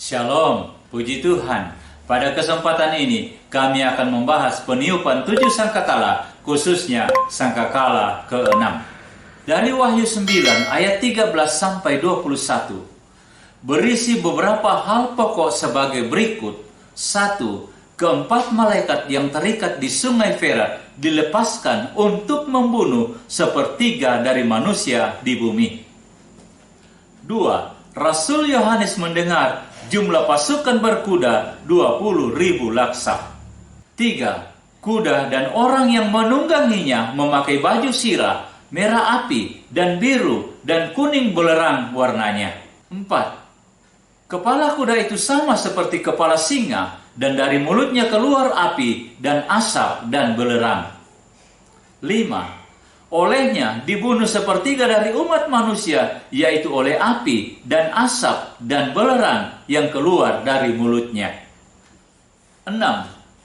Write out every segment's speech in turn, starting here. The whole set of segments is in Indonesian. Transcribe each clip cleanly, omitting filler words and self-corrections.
Shalom, puji Tuhan. Pada kesempatan ini, kami akan membahas peniupan 7 sangkakala, khususnya sangkakala ke-6. Dari Wahyu 9 ayat 13 sampai 21, berisi beberapa hal pokok sebagai berikut. 1. Keempat malaikat yang terikat di sungai Ferat dilepaskan untuk membunuh sepertiga dari manusia di bumi. 2. Rasul Yohanes mendengar jumlah pasukan berkuda 20.000 laksa. 3. Kuda dan orang yang menungganginya memakai baju sirah, merah api, dan biru, dan kuning belerang warnanya. 4. Kepala kuda itu sama seperti kepala singa, dan dari mulutnya keluar api, dan asap, dan belerang. 5. Olehnya dibunuh sepertiga dari umat manusia, yaitu oleh api dan asap dan belerang yang keluar dari mulutnya. 6.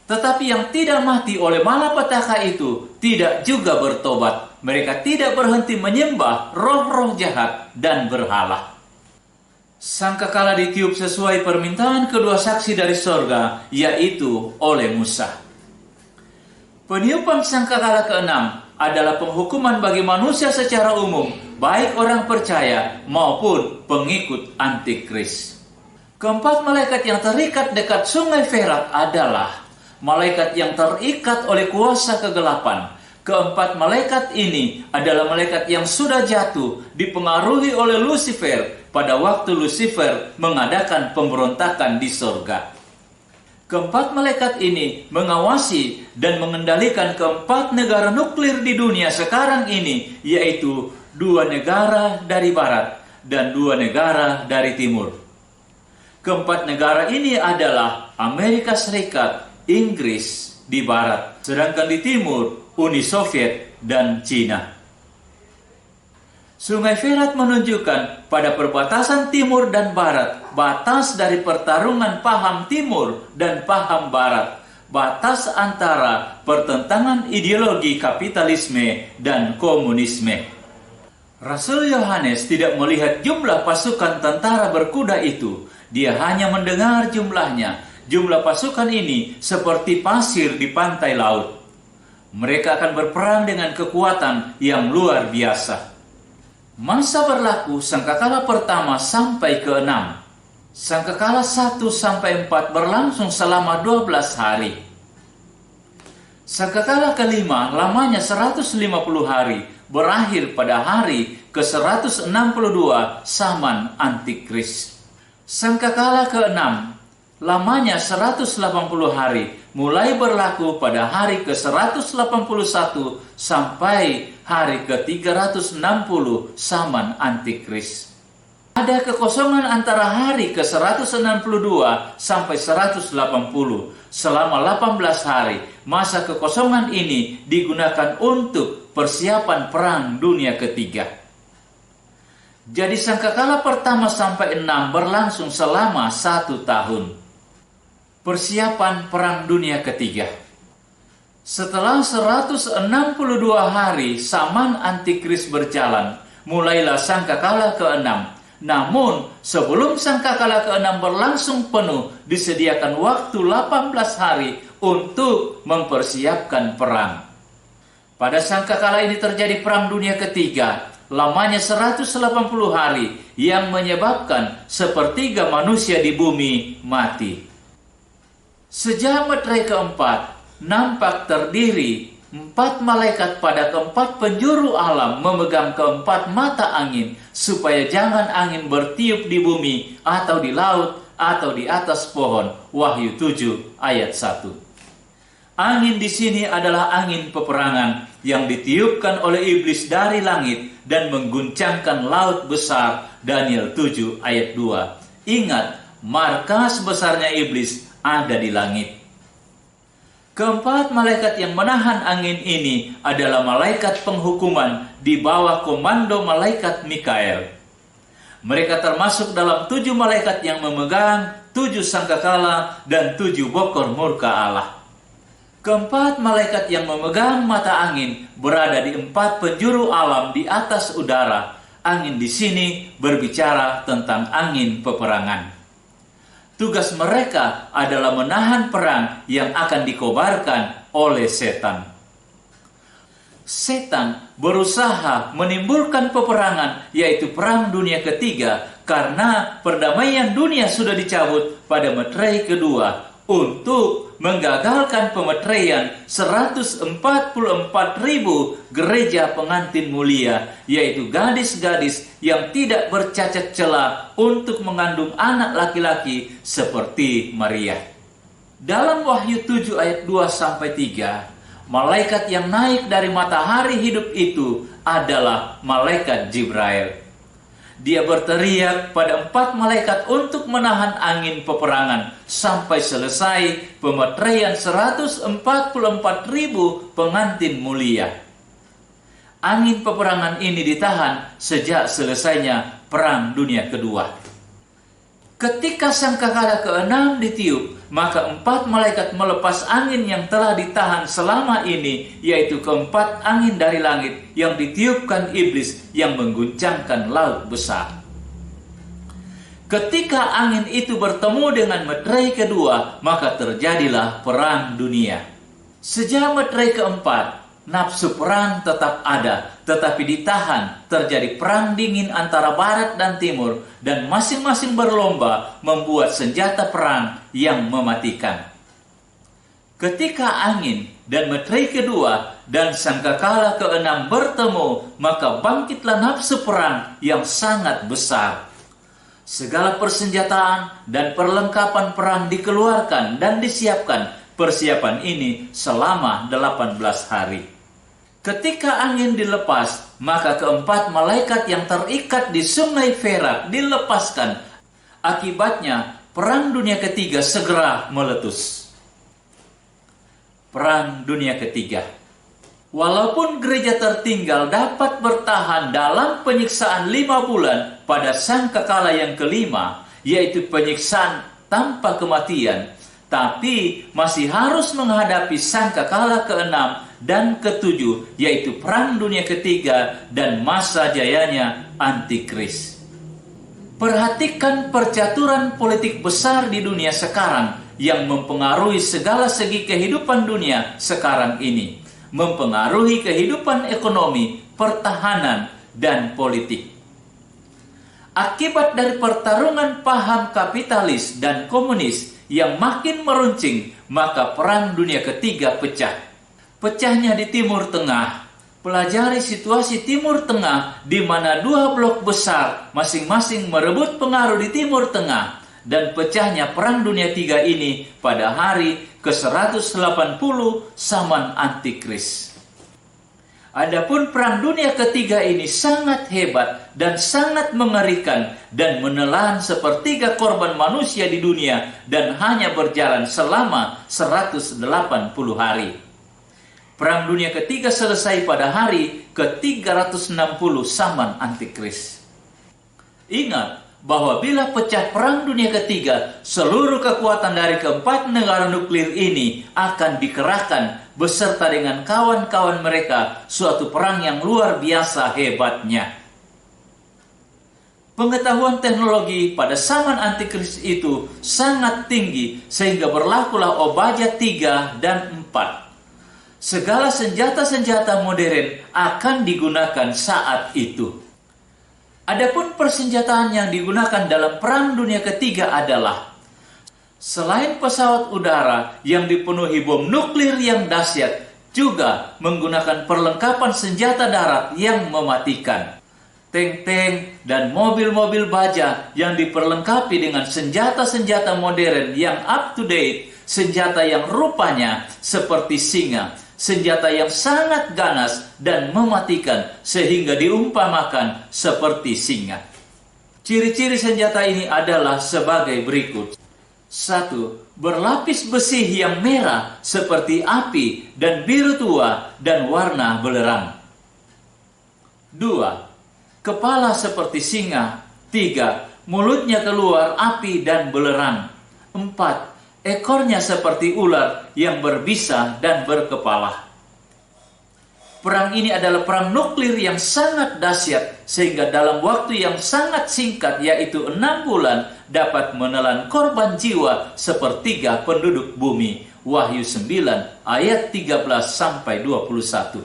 Tetapi yang tidak mati oleh malapetaka itu tidak juga bertobat. Mereka tidak berhenti menyembah roh-roh jahat dan berhala. Sangkakala ditiup sesuai permintaan kedua saksi dari sorga, yaitu oleh Musa. Peniupan sangkakala ke-6 adalah penghukuman bagi manusia secara umum, baik orang percaya maupun pengikut antikris. Keempat malaikat yang terikat dekat sungai Ferat adalah malaikat yang terikat oleh kuasa kegelapan. Keempat malaikat ini adalah malaikat yang sudah jatuh, dipengaruhi oleh Lucifer pada waktu Lucifer mengadakan pemberontakan di sorga. Keempat malaikat ini mengawasi dan mengendalikan keempat negara nuklir di dunia sekarang ini, yaitu 2 negara dari barat dan 2 negara dari timur. Keempat negara ini adalah Amerika Serikat, Inggris di barat, sedangkan di timur Uni Soviet dan Cina. Sungai Ferat menunjukkan pada perbatasan timur dan barat, batas dari pertarungan paham timur dan paham barat, batas antara pertentangan ideologi kapitalisme dan komunisme. Rasul Yohanes tidak melihat jumlah pasukan tentara berkuda itu, dia hanya mendengar jumlahnya. Jumlah pasukan ini seperti pasir di pantai laut. Mereka akan berperang dengan kekuatan yang luar biasa. Masa berlaku sangkakala pertama sampai ke-6. Sangkakala 1 sampai 4 berlangsung selama 12 hari. Sangkakala ke-5 lamanya 150 hari, berakhir pada hari ke-162 zaman Antikris. Sangkakala ke-6 lamanya 180 hari, mulai berlaku pada hari ke-181 sampai hari ke-360 zaman Antikris. Ada kekosongan antara hari ke-162 sampai 180 selama 18 hari. Masa kekosongan ini digunakan untuk persiapan perang dunia ketiga. Jadi sangkakala pertama sampai 6 berlangsung selama 1 tahun. Persiapan perang dunia ketiga. Setelah 162 hari zaman Antikris berjalan, mulailah sangkakala ke-6. Namun, sebelum sangkakala ke-6 berlangsung penuh, disediakan waktu 18 hari untuk mempersiapkan perang. Pada sangkakala ini terjadi perang dunia ketiga, lamanya 180 hari, yang menyebabkan sepertiga manusia di bumi mati. Sejak meterai keempat, nampak terdiri 4 malaikat pada keempat penjuru alam memegang keempat mata angin, supaya jangan angin bertiup di bumi, atau di laut, atau di atas pohon. Wahyu 7 ayat 1. Angin di sini adalah angin peperangan yang ditiupkan oleh iblis dari langit dan mengguncangkan laut besar. Daniel 7 ayat 2. Ingat, markas besarnya iblis ada di langit. Keempat malaikat yang menahan angin ini adalah malaikat penghukuman di bawah komando malaikat Mikael. Mereka termasuk dalam 7 malaikat yang memegang 7 sangkakala dan 7 bokor murka Allah. Keempat malaikat yang memegang mata angin berada di 4 penjuru alam di atas udara. Angin di sini berbicara tentang angin peperangan. tugas mereka adalah menahan perang yang akan dikobarkan oleh setan. Setan berusaha menimbulkan peperangan, yaitu Perang Dunia Ketiga, karena perdamaian dunia sudah dicabut pada meterai kedua untuk menggagalkan pemeteraian 144.000 gereja pengantin mulia, yaitu gadis-gadis yang tidak bercacat celah untuk mengandung anak laki-laki seperti Maria. Dalam Wahyu 7 ayat 2-3, malaikat yang naik dari matahari hidup itu adalah malaikat Jibril. Dia berteriak pada 4 malaikat untuk menahan angin peperangan sampai selesai pemeteraian 144.000 pengantin mulia. Angin peperangan ini ditahan sejak selesainya Perang Dunia Kedua. Ketika sangkakala ke-6 ditiup, maka 4 malaikat melepas angin yang telah ditahan selama ini, yaitu keempat angin dari langit yang ditiupkan iblis yang mengguncangkan laut besar. Ketika angin itu bertemu dengan meterai kedua, maka terjadilah perang dunia. Sejak meterai keempat, nafsu perang tetap ada, tetapi ditahan. Terjadi perang dingin antara barat dan timur, dan masing-masing berlomba membuat senjata perang yang mematikan. Ketika angin dan meterai kedua dan sangkakala ke-6 bertemu, maka bangkitlah nafsu perang yang sangat besar. Segala persenjataan dan perlengkapan perang dikeluarkan dan disiapkan. Persiapan ini selama 18 hari. Ketika angin dilepas, maka keempat malaikat yang terikat di sungai Ferat dilepaskan. Akibatnya, Perang Dunia Ketiga segera meletus. Perang Dunia Ketiga. Walaupun gereja tertinggal dapat bertahan dalam penyiksaan 5 bulan pada sangkakala yang kelima, yaitu penyiksaan tanpa kematian, tapi masih harus menghadapi sangkakala ke-6 dan ke-7, yaitu Perang Dunia Ketiga dan masa jayanya Antikris. Perhatikan percaturan politik besar di dunia sekarang yang mempengaruhi segala segi kehidupan dunia sekarang ini, mempengaruhi kehidupan ekonomi, pertahanan, dan politik. Akibat dari pertarungan paham kapitalis dan komunis yang makin meruncing, maka Perang Dunia Ketiga pecah. Pecahnya di Timur Tengah. Pelajari situasi Timur Tengah di mana 2 blok besar masing-masing merebut pengaruh di Timur Tengah, dan pecahnya Perang Dunia Tiga ini pada hari ke-180 zaman Antikris. Adapun Perang Dunia Ketiga ini sangat hebat dan sangat mengerikan dan menelan 1/3 korban manusia di dunia dan hanya berjalan selama 180 hari. Perang Dunia Ketiga selesai pada hari ke-360 zaman Antikris. Ingat bahwa bila pecah Perang Dunia Ketiga, seluruh kekuatan dari keempat negara nuklir ini akan dikerahkan beserta dengan kawan-kawan mereka, suatu perang yang luar biasa hebatnya. Pengetahuan teknologi pada zaman Antikris itu sangat tinggi sehingga berlakulah Obadya 3 dan 4. Segala senjata-senjata modern akan digunakan saat itu. Adapun persenjataan yang digunakan dalam Perang Dunia Ketiga adalah selain pesawat udara yang dipenuhi bom nuklir yang dahsyat, juga menggunakan perlengkapan senjata darat yang mematikan. Tank-tank dan mobil-mobil baja yang diperlengkapi dengan senjata-senjata modern yang up to date, senjata yang rupanya seperti singa, senjata yang sangat ganas dan mematikan sehingga diumpamakan seperti singa. Ciri-ciri senjata ini adalah sebagai berikut. 1. Berlapis besi yang merah seperti api dan biru tua dan warna belerang. 2. Kepala seperti singa. 3. Mulutnya keluar api dan belerang. 4. Ekornya seperti ular yang berbisa dan berkepala. Perang ini adalah perang nuklir yang sangat dahsyat, sehingga dalam waktu yang sangat singkat, yaitu 6 bulan, dapat menelan korban jiwa sepertiga penduduk bumi. Wahyu 9 ayat 13-21.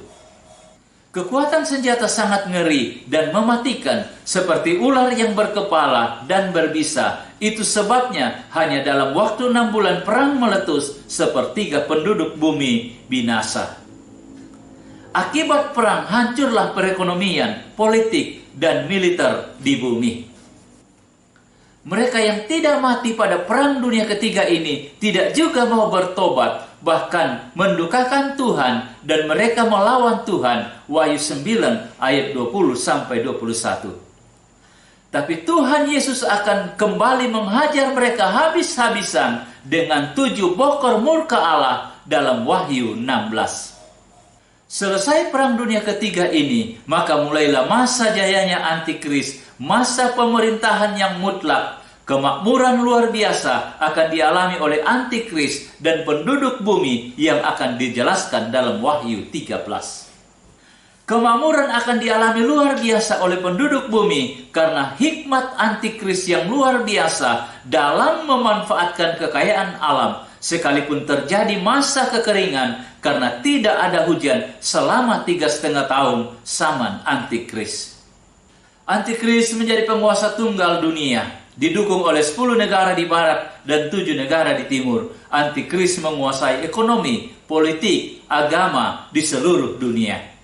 Kekuatan senjata sangat ngeri dan mematikan, seperti ular yang berkepala dan berbisa. Itu sebabnya hanya dalam waktu 6 bulan perang meletus, sepertiga penduduk bumi binasa. Akibat perang hancurlah perekonomian, politik, dan militer di bumi. Mereka yang tidak mati pada perang dunia ketiga ini tidak juga mau bertobat, bahkan mendukakan Tuhan, dan mereka melawan Tuhan. Wahyu 9 ayat 20-21. Tapi Tuhan Yesus akan kembali menghajar mereka habis-habisan dengan 7 bokor murka Allah dalam Wahyu 16. Selesai perang dunia ketiga ini, maka mulailah masa jayanya antikris, masa pemerintahan yang mutlak. Kemakmuran luar biasa akan dialami oleh antikris dan penduduk bumi yang akan dijelaskan dalam Wahyu 13. Kemakmuran akan dialami luar biasa oleh penduduk bumi karena hikmat antikris yang luar biasa dalam memanfaatkan kekayaan alam, sekalipun terjadi masa kekeringan karena tidak ada hujan selama 3,5 tahun zaman antikris. Antikris menjadi penguasa tunggal dunia, didukung oleh 10 negara di barat dan 7 negara di timur. Antikris menguasai ekonomi, politik, agama di seluruh dunia.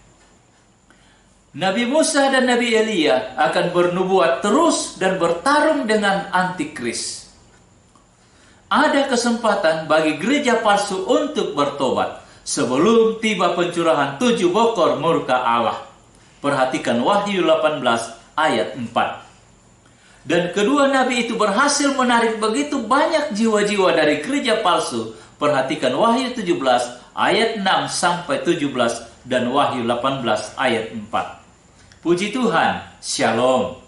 Nabi Musa dan Nabi Elia akan bernubuat terus dan bertarung dengan antikris. Ada kesempatan bagi gereja palsu untuk bertobat sebelum tiba pencurahan 7 bokor murka Allah. Perhatikan Wahyu 18 ayat 4. Dan kedua nabi itu berhasil menarik begitu banyak jiwa-jiwa dari gereja palsu. Perhatikan Wahyu 17 ayat 6-17 dan Wahyu 18 ayat 4. Puji Tuhan, Shalom.